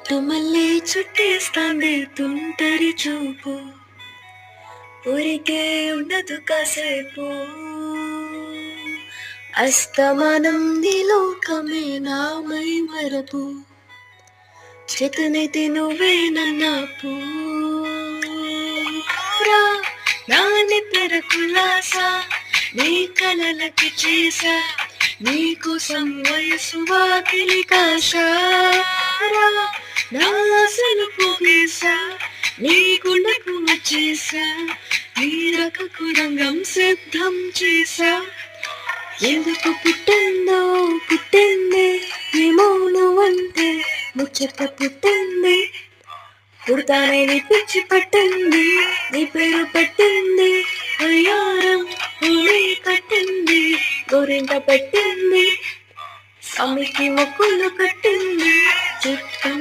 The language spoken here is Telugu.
చుట్టుమల్లే చుట్టేస్తాంది తుంటరి చూపు, ఊరికే ఉండదు కాసేపు. అస్తమానం నీ లోకమే నామై మరపు, చేతనైతే నువ్వే నన్నాపు. నాని పెరకులాస నీ కలలకి చేసా, నీకోసం వయసు వాకిలి కాశారా. నా ఆశలు పోగేశా, నీ గుండెకు వచ్చేసా, నీ రకకు రంగం సిద్ధం చేసా. ఎందుకు పుట్టిందో పుట్టింది, ఏమో నువ్వంటే ముచ్చట పుట్టింది. పుడతానే నీ పిచ్చి పట్టింది, నీ పేరు పెట్టింది అయ్యారం నీ కట్టింది. గోరింట పెట్టింది, స్వామికి మొక్కులు కట్టింది. చుట్టూ